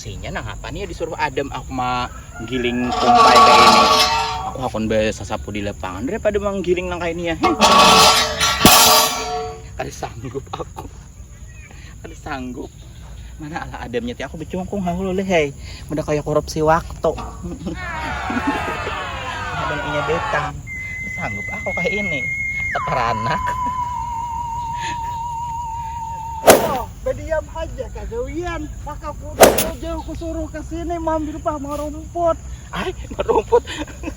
fungsinya nah apa nih disuruh Adam aku mah giling kumpai kayak ini. Aku akan biasa sapu di lapangan daripada menggiling nang kayak ini ya. Kada sanggup aku. Kada sanggup. Mana ala Adamnya ti aku becungkung hahulu leh hey. Mudah kayak korupsi waktu. Adam punya betang. Sanggup aku kayak ini. Tetaranak. Berdiam aja kagawian, maka udah jauh kusuruh ke sini mambil pah merumput. Ay, merumput.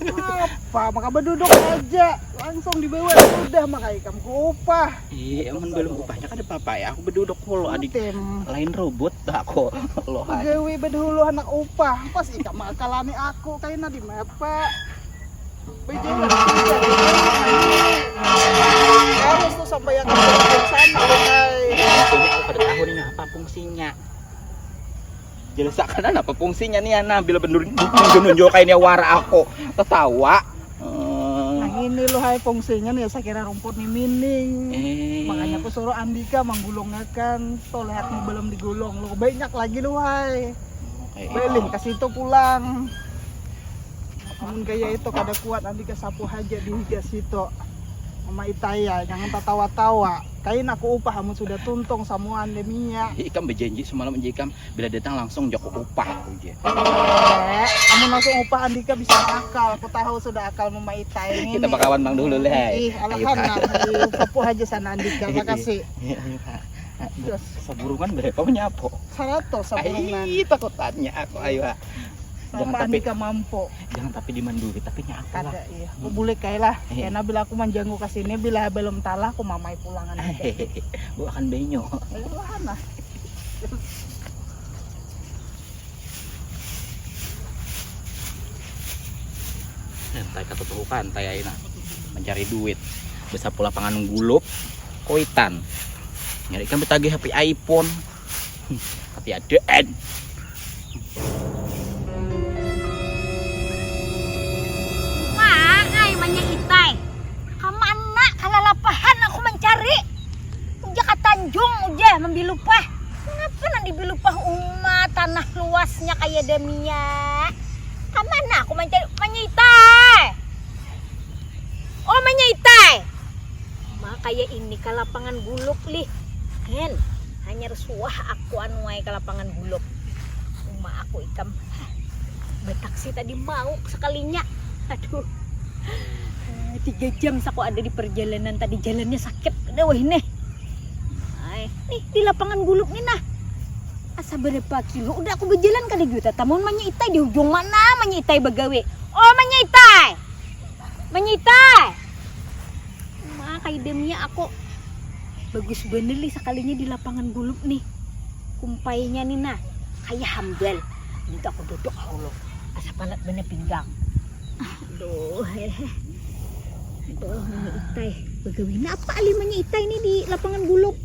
Apa? Maka berduduk aja, langsung dibawa sudah maka ikam ku upah. Iya, emang belum upahnya kan ada papa ya. Aku berduduk mulu adik. Tim. Lain robot dah aku. Loh. Pagawi berdulu anak upah, pas ikam makalani aku kayak nadi mapa. Bejalan harus tuh sampai yang ke sana Fungsinya aku pada tahu nih apa fungsinya. Jelaskan apa fungsinya nih Ana bila nunjuk kainnya wara aku ketawa. Nah ini loh hai fungsinya nih saya kira rumput nih mining. Makanya aku suruh Andika menggulungkan toh lihatmu belum digulung lo banyak lagi loh hai. Belin kasih itu pulang. Namun gaya itu kada kuat Andika sapu aja di gas itu. Mama Itaya jangan tawa-tawa. Kain aku upah kamu sudah tuntung semua andemia. Ikam berjanji semalam Ikam bila datang langsung joko upah aku je. Kamu langsung upah Andika bisa akal. Aku tahu sudah akal Mama Itaya ini. Kita bakawan Bang dulu leh. Alhamdulillah. Sapu aja sana Andika. Makasih. Terus seburungan berapa menyapu? 100 seburungan. Takut tanya aku ayo. Jangan tapi Andika mampu. Jangan tapi dimanduri tapi nyapa lah. Kada iya. Aku boleh kailah. Karena bila aku manjanggu ke sini bila belum talah aku mamai pulangan aja. Bu akan benyo. Mana? Pantai ketutup pantai ayeuna mencari duit. Besar pula pangan gulup koitan. Nyari kan betagih HP iPhone. Tapi adaan. Tanjung udah membilupah. Kenapa nanti bilupah umat tanah luasnya kayak demia? Kemana aku menyitai? Oh menyitai. Makanya ini ke lapangan guluk lih. Hen, hanya resuah aku anuai ke lapangan guluk. Uma aku ikam. Betaksi tadi mau sekalinya. Aduh. 3 jam aku ada di perjalanan tadi jalannya sakit. Aduh ini. Nih di lapangan guluk nih nah asa berapa kilo udah aku berjalan kali gitu tamun menyitai di ujung mana menyitai begawe oh menyitai makanya demnya aku bagus bener nih sekalinya di lapangan guluk nih kumpainya nih nah kayak hambal ini aku duduk Allah asa palat bener pinggang aduh menyitai begawe nah apa ali menyitai nih di lapangan guluk.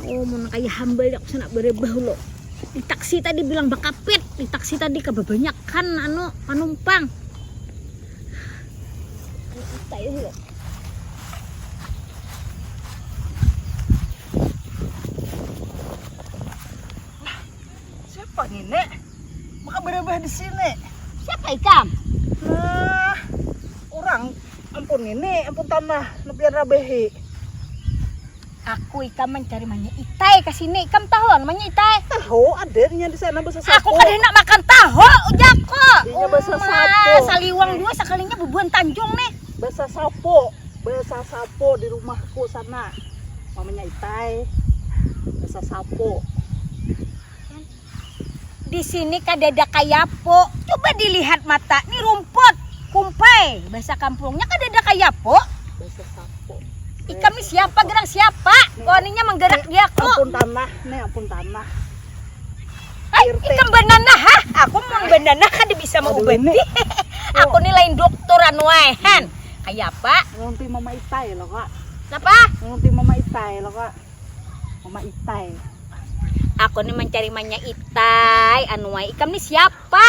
Oh mau kayak hambal aku sana berebah lo. Di taksi tadi bilang bakapit, di taksi tadi kebanyakan penumpang. Siapa nih Nek? Maka berebah di sini. Siapa ikam? Nah, orang ampun ini, ampun tanah, lebih rabehi. Aku ikam mencari menyitai ke sini. Ikam tahu menyitai? Tahu adanya di sana bahasa sapo. Aku kan enak makan tahu ujako. Iya bahasa sapo. Saliwang dua sekalinya bubuan Tanjung nih. Bahasa sapo di rumahku sana. Mamanya Itai. Bahasa sapo. Di sini kadada kayapo. Coba dilihat mata. Nih rumput, kumpai. Bahasa kampungnya kadada kayapo. Bahasa sapo. Ikam ini siapa? Gerang siapa? Koninya menggerak dia kok. Ampun tanah, nih ampun tanah. Ikam banana ha? Aku mau banana kan dia bisa mau ubenti. Aku nih lain dokteran wae han. Kayak apa? Nanti Mama Itai loh kak. Kenapa? Nanti Mama Itai loh kak. Mama Itai. Aku nih mencari manya Itai anu wae. Ikam nih siapa?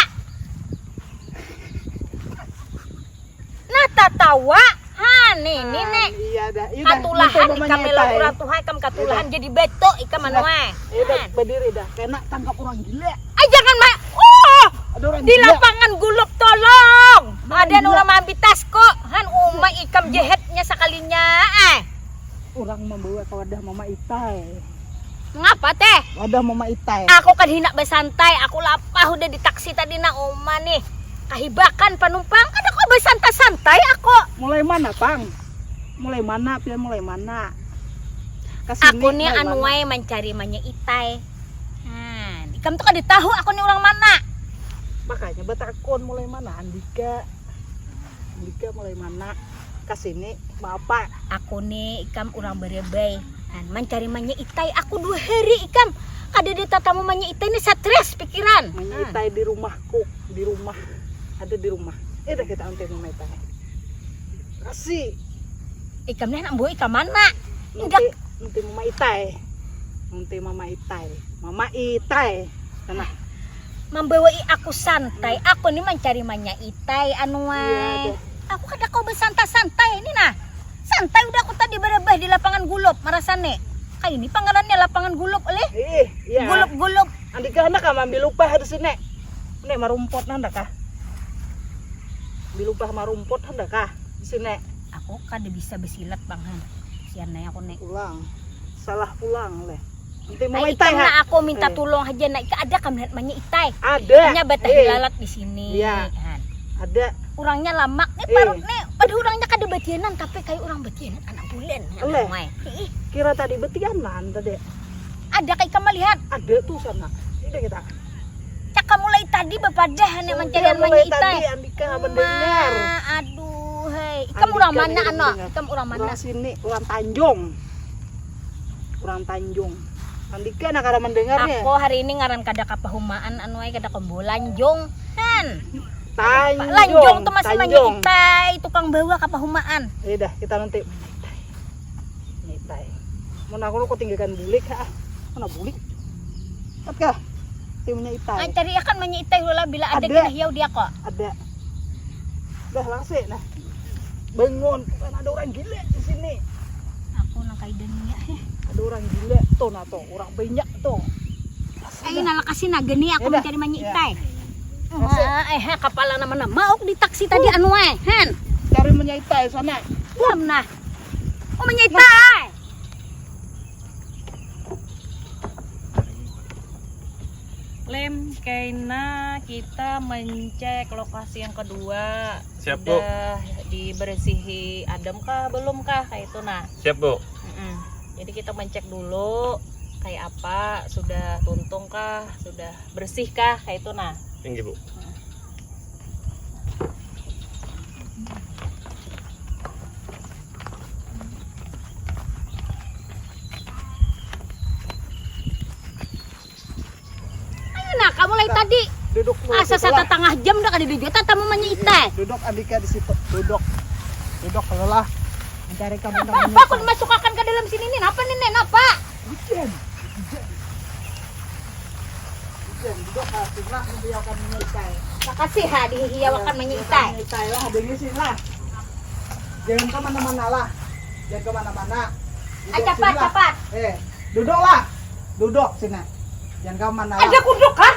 Nah tatawa. Han ini nek. Iya ada. Katulahan ikam melo kurang tuha ikam katulahan jadi beto ikam anu we. Iya, berdiri dah. Kena tangkap orang gila. Ay jangan oh Ada orang di gila. lapangan guluk tolong. Ada nu mambi tas kok. Han umay ikam jehetnya sekalinya. Orang membawa ke wadah Mama Itai. Ngapa teh? Wadah Mama Itai. Aku kan hina besantai, aku lapah udah di taksi tadi na oma nih. Kahibakan penumpang, ada kok bersantai-santai aku. Mulai mana, Pang? Mulai mana? Pian mulai mana? Aku nih anu wae mencari manya Itai. Nah, ikam tuh kan ditahu aku nih orang mana. Makanya betakon mulai mana? Andika mulai mana? Kasini, Bapak. Aku nih ikam orang berebay. Mencari manya Itai, aku 2 hari ikam. Ada di tatamu manya Itai ini stres pikiran. Manya Itai di rumahku, di rumah. Ada di rumah. Dah kita nanti Mama Itai. Kasih. Ikam nih nak bawa ikam mana? Nanti Mama Itai. Nanti Mama Itai. Mama Itai. Sana. Membawa aku santai. Aku nih mencari manya Itai anu wae. Iya, Aku kada kau bersantai-santai ini nah. Santai udah aku tadi berebah di lapangan gulup marasane. Kayak ini panggalannya lapangan gulup oleh. Iya. Gulup-gulup. Andika anak ambil lupa harus sini. Nek marumpot nanda kah? Ambil lupa marumpot nanda kah? Di sini. Aku kada bisa besilat Bang Han. Sian aku nek. Pulang. Salah pulang leh. Nanti Mama Ay, Itai ha. aku minta tolong aja naik ada kam lihat manya Itai. Ada. Hanya betah dilalat di sini. Iya. Han. Ada. Orangnya lamak nih parut nih. Pada orangnya kada betianan tapi kayak orang betianan anak bulan. Oleh. Ih, Kira tadi betianan tadi. ada kayak kamu lihat. Ada tuh sana. Ini kita. Cak mulai tadi bepadah nih mencarian Sudah manya mulai Itai. tadi Andika mendengar. Aduh, hei. Ikam Andika orang mana dengar, ano? mendengar. Ikam orang mana? Orang sini, orang Tanjung. Orang Tanjung. Andika nak ada mendengarnya. Aku hari ini ngaran kada kapahumaan anu ay kada kombolanjong. Han. Tanjung. Lanjong tuh masih manya Tanjung. Itai, tukang bawa kapahumaan. Ya dah, kita nanti Itai. Mana aku kok tinggalkan bulik ha? Mana bulik? Kah? Timnya Itai. Cari akan manya Itai heula bila ada Ada. kena hiau dia kok. Ada. Dah langsung nah. Bangun, kan ada orang gila di sini. Aku nang kaidania Ada orang gila tuh nah tuh, orang banyak tuh. Ay nalakasin na gani ako Ya dah. mencari manya Ya. Itai. Kapala naman na maok di taksi tadi anu ay. Han. Cari menyaitai sana. Diam na. Oh manya Itai. Lem, kayaknya kita mencek lokasi yang kedua. Siap, Bu. Sudah dibersihi adem kah belum kah kayak itu nah. Siap, Bu. Jadi kita mencek dulu kayak apa, sudah tuntung kah, sudah bersih kah kayak itu nah. Tinggi, Bu. Ayo nah kamu mulai tadi. Duduk dulu. Asa satu tengah jam dah kada dijota tamu manya Itai. Duduk Andika di situ. Duduk. Duduk kalau lah. Mencari kamu Apa aku dimasukkan ke dalam sini nih? Apa nih Nen? Apa? Hujan. Duduk lah. Sebelah membiarkan menyaitai. Makasih ha dihiawakan manya Itai. Menyaitai lah. Dengar sini lah. Jangan kemana-mana lah. Jangan kemana-mana. Duduk Cepat sini lah. cepat. Duduklah. Duduk sini. Jangan kemana lah. Ada kuduk kah?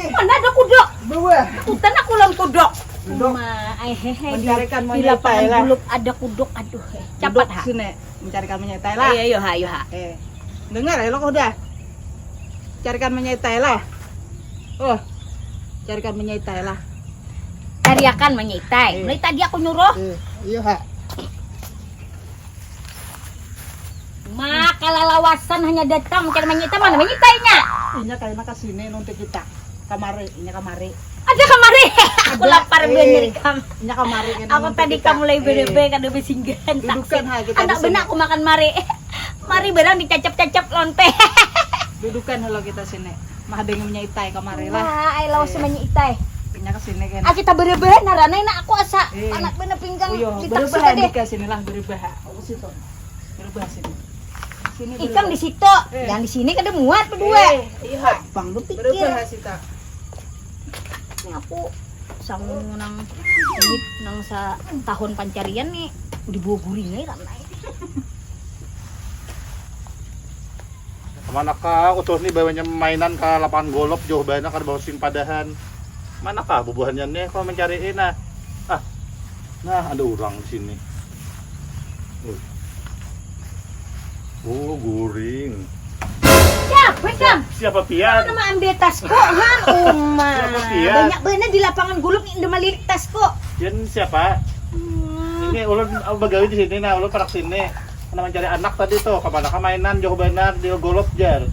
Mana ada kuduk? Bawa. Tutan aku lang kuduk. Duduk. Mencarikan Mencarikan di menyaitai lapangan lah. guluk ada kuduk. Aduh, cepat Duduk ha. sini. Mencarikan menyaitai lah. Ayo ha, ayo ha. Dengar ya lo udah. Carikan menyaitai lah. Oh. Carikan menyaitai lah. Cariakan manya Itai. Mulai tadi aku nyuruh. Iya, Ha. Maka lalawasan hanya datang mencari manya Itai. Mana manya Itainya? Ini kayaknya ke sini nanti kita. Kamari, ini kamari. Ada kamari. Aku Ada, lapar bener kam. Ini kamari. ini Aku nanti tadi kita. kamu mulai berebe kada besinggahan Dudukan, ha, kita Anak di sini. benak aku makan mari. Mari barang dicacap-cacap lonte. Dudukan kalau kita sini. Mah ada yang menyaitai kamari lah. Wah, ai lawas manya Itai. Ini ke sini kan. Ah kita berebe naranay na aku asa. Anak bener pinggang Oh, iya, di taksi berubah tadi. di ke sini lah berubah. Oh, situ. Berubah sini. Sini Ikam di situ, yang di sini kada muat berdua. Iya, Bang berpikir. berubah sita. Ini aku sang nang duit nang sa tahun pancarian nih di bawah guring ranai. Mana ka utos ni bawanya mainan ka lapangan golop jauh banyak ka bawa simpadahan. Mana ka bubuhannya nih kalau mencariin nah. Ah. Nah, ada orang di sini. Oh, guring. Siapa Kam? Siapa pian? Nama ambil tasku han Uma. Siapa dia? Banyak bener di lapangan gulung ini melirik tasku. Yan siapa? Ini ulun bagawi di sini nah, ulun parak sini. Karena mencari anak tadi tuh, kemana ka mainan jauh benar di golop jar.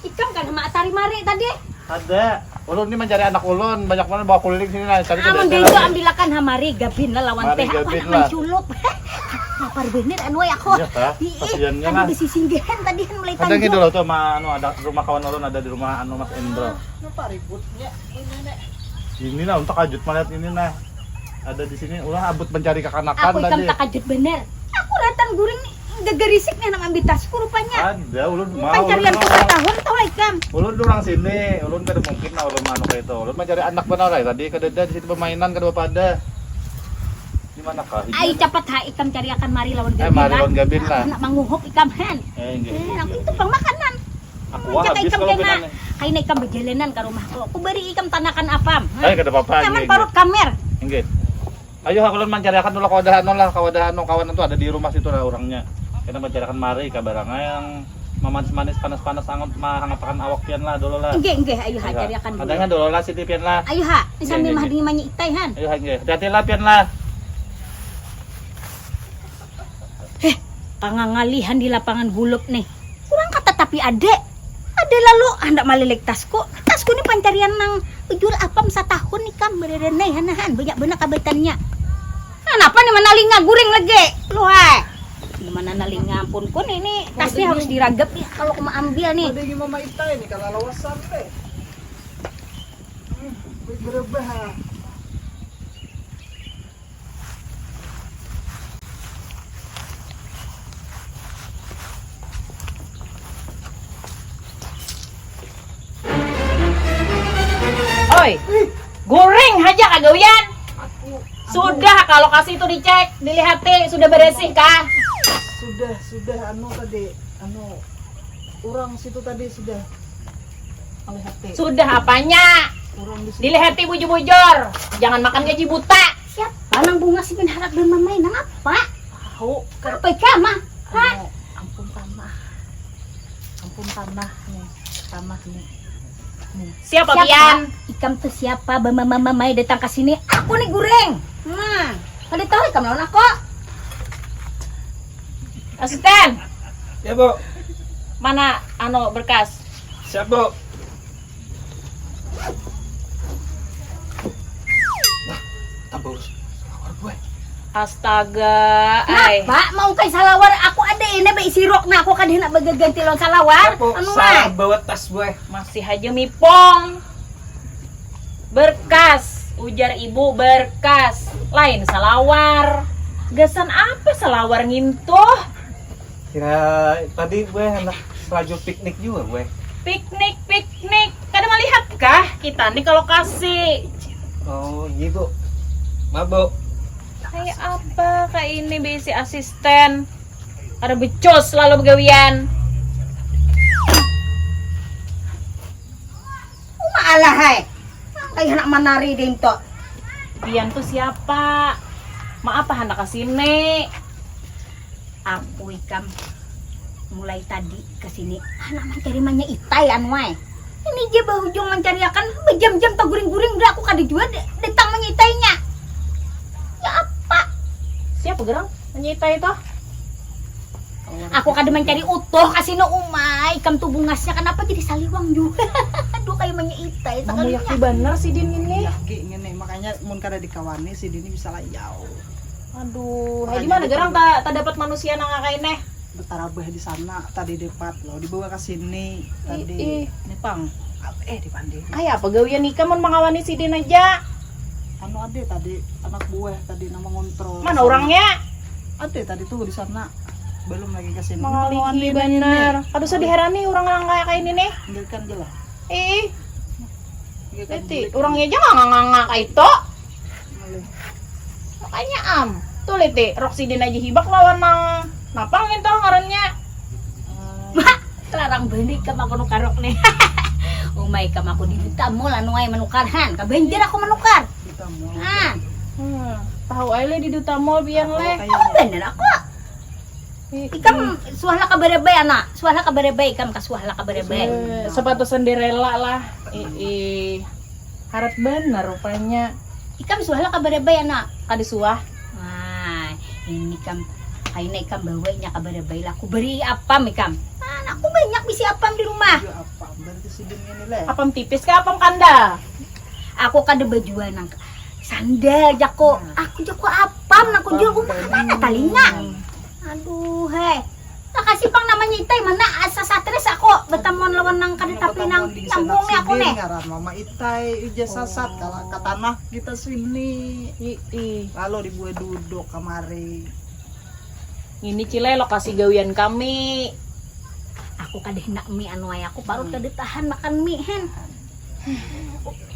Ikam kan sama Atari Mari tadi. Ada. Ulun ini mencari anak ulun, banyak mana bawa kuliling sini nah, cari Amun dia itu ambilakan hamari gabin lah lawan Mari teh apa gabin nak lah. menculup. Lapar bener anu aku. Iya kah? Kasiannya Anu lah. besi singgihan tadi kan mulai Ada gitu tanjung. loh tuh sama anu ada rumah kawan ulun ada di rumah anu Mas Endro. Kenapa ributnya ini nek? Ini nah untuk ajut melihat ini nah. Ada di sini ulah abut mencari kekanakan Aku ikam tadi. tak kajut bener. Aku ratan guring nih gegerisik nih nama ambil tasku rupanya. Ada ulun mau. Pancarian ulun ku mau. tahun tau lah ikam. Ulun orang sini, ulun kada mungkin nah ulun anu kayak itu. Ulun mencari anak benar lah tadi kada ada di situ permainan kada pada. Di mana kah? Ai cepat ha ikam cari akan mari lawan gabin. Mari lawan gabin lah. Nak manguhop ikam han. Enggak. Aku itu bang makanan. Aku wah Cak habis ikam kalau kena. benane. Kain ikam berjalanan ke rumahku. Aku beri ikam tanakan apam. Kada apa-apa. Kaman parut kamer. Enggak. Ayo ulun mencarikan dulu kawadahan kawan itu ada di rumah situ lah orangnya. Kita mencarikan mari kabarang yang manis-manis panas-panas hangat-hangatkan awak pian lah dulu lah. Enggak, ayo ha cari akan dulu. Adanya dulu lah sini pian lah. Ayo ha, sambil Nggih, mah di manya itai han. Ayo enggak. Hati-hati lah pian lah. Pangangalihan di lapangan guluk nih. Kurang kata tapi adek. Ada lalu hendak malilik tasku. Tasku ni pancarian nang ujul apam satahun nih kam bererenai hanahan banyak benak kabaitannya. Kenapa nih manalinga guring lagi? Lu hai. Di mana nalinga pun kun ini tasnya harus diragap nih kalau aku mau ambil nih. Ada gimana mama itai nih kalau lawasan teh. Berebah. Oi, goreng aja kagawian. Sudah kalau kasih itu dicek, dilihati sudah beresih kah? Sudah anu tadi orang situ tadi sudah melihat teh. Sudah apanya? Orang di situ. Dilihati bujur-bujur. Jangan makan gaji buta. Siap. Panang bunga si bin harap dan mamai nang apa? Tahu Apa ikam ah? Ha? anu, ampun tanah nih tanah nih. Siapa pian? Ikam tuh siapa? Mamai datang ke sini. Aku nih goreng. Nah, kada tahu ikam lawan aku. Asisten, Ya, Bu. mana anu berkas? Siap, Bu. Tampur. Astaga, ay. Pak, mau kay salawar aku ada ini ba isirok na ako kadhi na bagaganti lawan salawar. Siap, Bu. Anu Salah mah? bawa tas gue. Masih aja mipong. Berkas, ujar ibu berkas. Lain salawar. Gasan apa salawar ngintuh? Kira tadi gue anak selaju piknik juga gue. Piknik. Kada melihat kah kita nih kalau kasih? Oh, iya, Bu. Maaf, Bu. Kayak apa kayak ini bisi asisten? Ada becos selalu begawian. Maalah hai. Kay anak manari din to. Pian tuh siapa? Maaf hendak kesini. Aku ikam mulai tadi ke sini anak mencari manya itai anu wae. Ini je bahujung mencari akan berjam-jam ta guring-guring udah aku kada jual datang manya itainya. Ya apa? Siapa gerang? Menyita itu? Aku kada mencari utuh kasino umay ikam tuh bungasnya kenapa jadi saliwang juga. Aduh kayak manya itai Kamu yakin bener sih Din ini? Yaki ngene makanya mun kada dikawani si Dini bisa layau. Aduh, Makanya gimana itu gerang tak dapat manusia nang kayaknya? Bertarabah di sana tadi depat lo dibawa ke sini tadi. Ih. Ini pang di pandi. Kayak apa gawian nikah mau mengawani si Din aja? Anu ade tadi anak buah tadi nama ngontrol. Mana orangnya? Ade tadi tuh di sana. Belum lagi ke sini. Mengaliki bener. Aduh sedih herani orang yang kayak ini nih. Kan jelas. Ih, Kan berarti orangnya aja nggak kayak itu. Makanya Tuh liti, Roxidin aja hibak lawan nang napang itu ngarannya. Larang benih kam aku nukarok nih. Umay kam aku dibuta mo lah nuay manukarhan. Kabenjer aku manukar. Kita mau. Ah, Tahu aja le di duta mall biar le. aku bener aku. Ikam suahla kabarebay anak. Suahla kabarebay ikam ka suahla kabarebay. Sepatu Cinderella lah. Harap bener rupanya. Ikam suahla kabarebay anak. Kada suah. Wah, ini kam kayaknya ikam bawanya kabarebay lah. Aku beri apam ikam. Aku banyak bisi apam di rumah. Juga apa? Berarti sidin ini lah. Apam tipis ka apam kanda? Aku kada bajuan nang sandal jako. Aku jako apam aku jual mana talinya. Aduh, heh. Nakasih pang namanya itay mana asa satres aku betamon lawan nang kada tapi nang nyambungnya aku nih. Ngaran mama Itay uja sasat kalau ke tanah kita sini. Lalu dibuat duduk kamari. Ini Cile lokasi gawian kami. Aku kada hendak mie anu ay aku parut kada tahan makan mie hen.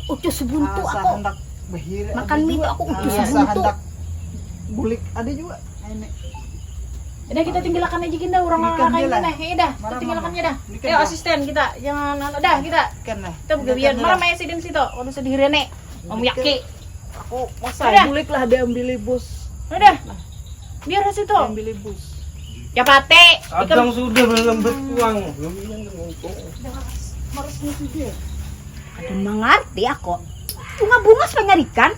Ucus buntu Asa aku. hendak bahir. Makan mie itu aku ucus Asa buntu. hendak bulik ada juga. Ini. Udah kita tinggalkan aja kita orang Tinggalkan lain dia lah. dah. Ya dah, Marah, tinggalkan Mama. aja dah. Tinggalkan Ayo dah. asisten kita, jangan dah kita. Kan lah. Kita begawian. Malah maya sidin situ. Udah sedih rene. Om Yaki. Aku masa Udah. bulik lah dia ambil bus. Udah. Biar di situ. Ambil bus. Ya pate. Kadang sudah belum bertuang. Kada mengerti aku. Bunga-bunga panyarikan.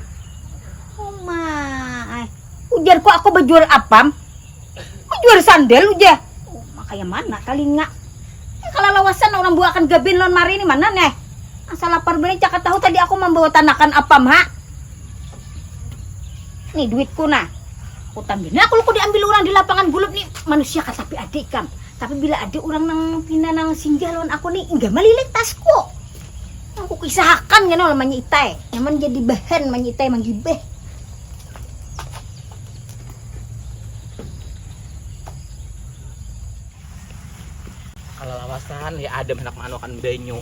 Oh my. Ujar ko ako bajual apam. Bajual sandal uja. Oh, makanya mana talinga. Kalau lawasan orang buakan gabin lon mari ini mana nih? Asal lapar beli cakap tahu tadi aku membawa tanakan apam ha. Nih duitku nah. Aku tambil. Nah kalau aku diambil orang di lapangan gulup nih manusia kan tapi adik kam. Tapi bila ada orang nang pina nang singgalon aku nih enggak melilit tasku. Aku kisahkan kan namanya Itay. Emang jadi bahan namanya Itay manggibeh. Kalau lawasan ya ada anak manukan banyu.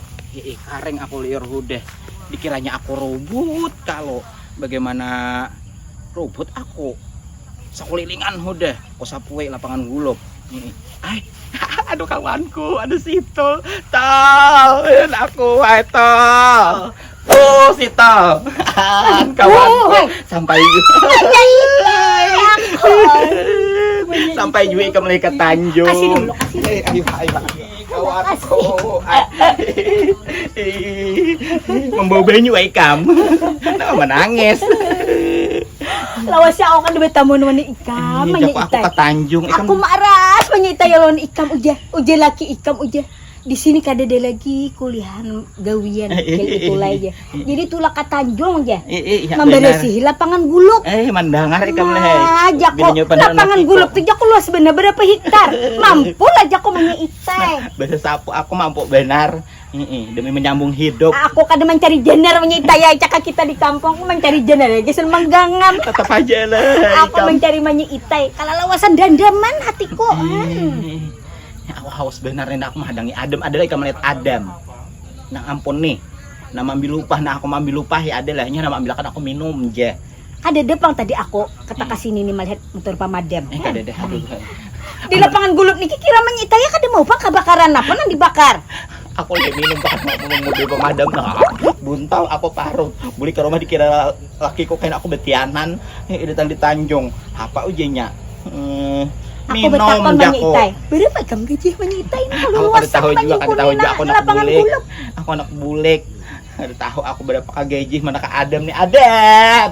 Kareng aku liur udah. Dikiranya aku robot kalau bagaimana robot aku. Sakulilingan udah. Aku sapuwe lapangan gulop. Ay, aduh kawanku, aduh situ. Tol, aku ay tol. Oh, si tol. Kawanku sampai sampai juga ikam ke Tanjung. Kasih dulu, kasih dulu. Ayo, kawanku. Membawa banyu ay kam. Nah, menangis. Lawas siya ako kan dibetamu naman ni ikam, Iya, manya aku Itay. ke Tanjung. Aku maras manya Itay lawan ikam uja. Uja laki ikam uja. Di sini kada ada lagi kuliahan gawian kayak itu lah aja. Jadi tulah ke Tanjung aja. Iya, Memberesihi lapangan guluk. Mandangar ikam leh. Nah, jako lapangan guluk tuh jako luas bener berapa hektar. Mampu lah jako manya Itay. Bahasa sapu aku mampu benar. Demi menyambung hidup. Aku kada mencari jener manya Itay ya cakap kita di kampung aku mencari jener ya geser menggangan. Tetap aja lah. Aku mencari manya Itay. Kalau lawasan dandaman hatiku. Aku haus benar nih aku menghadangi Adam adalah ikan melihat Adam. Nah ampun nih. Nama ambil lupa, nah aku ambil lupa ya adalah nama ambilkan aku minum aja. Ada depang tadi aku kata kasini nih melihat motor pamadam. Ada deh aduh. Di lapangan guluk nih kira menyita ya kada mau pak kebakaran apa nang dibakar. Aku udah minum kan mau mobil pemadam nah buntal aku parut beli ke rumah dikira lakiku kayak aku betianan datang di Tanjung apa ujinya Aku betakon menyita. Berapa kamu gaji menyita ini aku luas tahu juga kan tahu juga aku anak lapangan bulik guluk. aku anak bulik ada tahu aku berapa gaji mana ke Adam nih Adam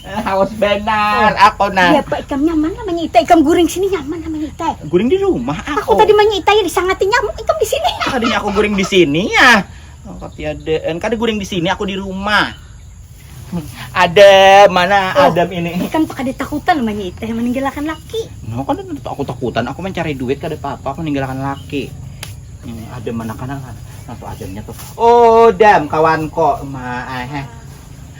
haus benar aku nah Iya pak ikam nyaman lah menyita ikam goreng sini nyaman lah menyita. guring di rumah Aku tadi menyita ya disangati nyamuk ikam di sini. tadinya aku guring di sini ya tapi ada kada guring di sini aku di rumah ada mana Adam ini Ikam pak ada takutan menyita yang meninggalkan laki. no kan aku takutan aku mencari duit kada apa-apa aku meninggalkan laki ini ada mana kanan nah tuh Adamnya tuh oh Dam kawanku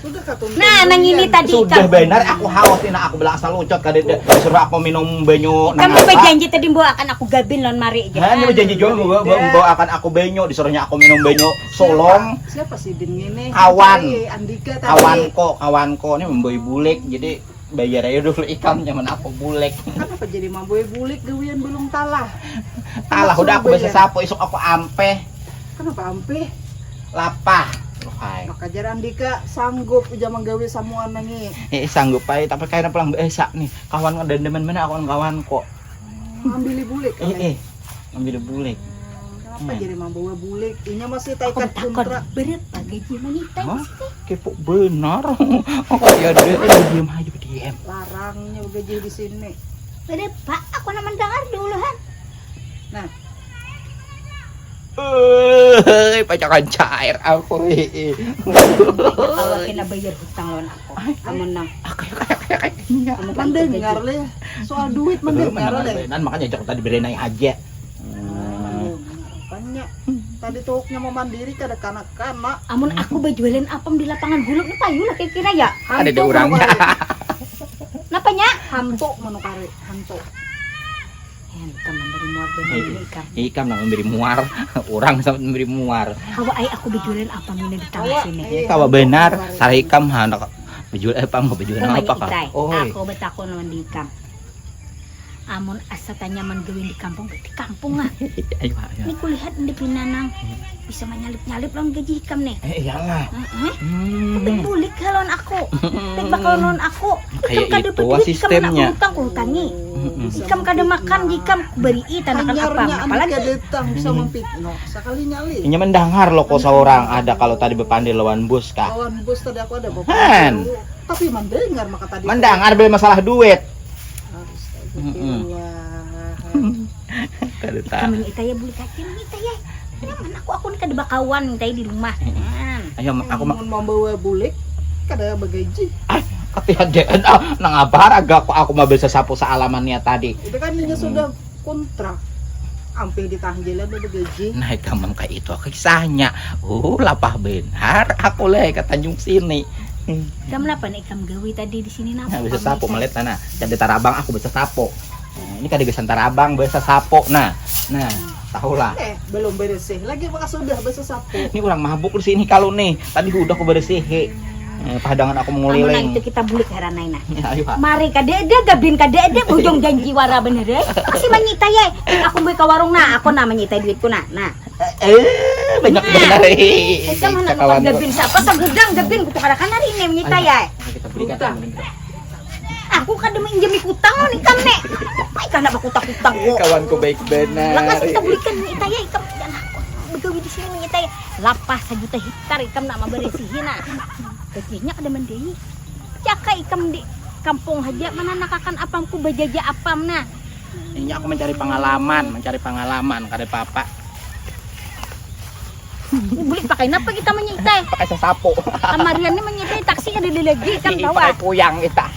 Sudah kata Nah nang ini tadi sudah ikam. benar aku haus ini aku bilang asal lucot kada disuruh aku minum banyu Kamu berjanji tadi bawa akan aku gabin lon mari aja. Hanya janji jual bawa akan aku banyu disuruhnya aku minum banyu solong Siapa sih Din ini? Kawan. Cari Andika tadi. kawanku ini membawa bulik jadi bayar aja dulu ikam zaman aku bulek. Kenapa jadi mamboy bulik gawian belum talah? Talah udah aku bisa Bayar. sapu isuk aku ampe Kenapa ampe? lapah. Hai. Maka jar Andika sanggup uja manggawe samuan nangi. Sanggup aja tapi kayaknya pulang biasa nih. Kawan dan demen mana kawan kok. Ambil bulik. Ambil bulek. Kenapa jadi mamboy bulik? Inya masih taikat Takon kontrak. berat gaji manita. Hah? Kepo benar. Oh ya dia diam aja diam. Larangnya gaji di sini. Berat Pak, aku naman dengar dulu han. Nah, Pacakan cair aku. Kalau kena bayar hutang lawan aku. Amun nang. mendengar le. Soal duit mendengar le. Makanya jangan tadi beri naik aja. Banyak. Tadi tuhuknya mau mandiri kada kanak-kanak. Amun aku bajualin apem di lapangan gulung ni payu lah kira-kira ya. Ada dua orangnya. Napanya? Hantu manukare, hantu. Entah memberi muar benar ikan. Ikam nang memberi muar, orang sama memberi muar. Hawa ay aku bajualin apem ini di tanah sini. Kawa benar, sari ikam hanak bejual apa mau bejual apa kah? Oh, Aku betako naman di ikam. Amun asa tanya man gawin di kampung ah. ayo. Ini kulihat di pinanang bisa menyalip-nyalip lang gaji ikam nih. Iyalah. Tapi bulik halon aku. Tapi bakal non aku. Kayak Ikam kada itu berduit, sistemnya. Ikam kada hutangi. Ikam kada makan, ikam beri tanakan apa. Hanyarnya Apalagi Andika datang bisa mempitno. Sekali nyali. Ini mendengar lo kok seorang ada kalau tadi berpandai lawan bus kah? Kawan bos tadi aku ada bapak. Han. Tapi mendengar maka tadi. Mendengar beli masalah duit. Kada tahu. kami itaya beli kacang itaya. Nyaman aku ni kada bakawan itaya di rumah. Ayo aku mau bawa bulik kada bagaji. ketiadaan nang abar agak aku mah bisa sapu sealamannya tadi. Itu kan dia sudah kontrak. Ampe ditanggilan udah bagaji. Nah, kamu kayak itu kisahnya. Lapah benar. Aku leh ke Tanjung sini. Ikam napa nih ikam gawi tadi di sini napa? Nah, bisa sapu melet nah. Jadi Tarabang aku bisa sapu. Nah, ini kan di Tarabang bisa sapu. Nah, tahulah. Belum bersih. Lagi maka sudah bisa sapu. Ini orang mabuk di sini kalau nih. Tadi udah aku bersih. Padangan aku Amun menguliling. itu kita bulik heranayna. Ya, ayo, Pak. Mari kadede gabin kadede bujung janji wara bener ya. Pasti manyita ya. Aku beli ke warung nah, aku na manyita duitku nah. Nah. Banyak benar. Kita mana mau gabin siapa sagudang gabin kutu kada kan hari ini manyita ya. Kita berikan. Aku kada minjemi kutang nih kam nek. Ay kana ba kutang-kutang ko. Kawanku baik benar. Lakas kita belikan manyita ya ikam jangan aku. Begawi di sini manyita ya. Lapah 1 juta hektar ikam nak maberesihin nah. Gajinya kada mendei. Jaka ikam di kampung aja mana nakakan apamku bajaja apam nah. Ini aku mencari pengalaman kada papa. Boleh pakai napa kita menyitai? Pakai sapu. Kamarian ini menyitai taksi kada lagi kan Pakai bawa. puyang kita.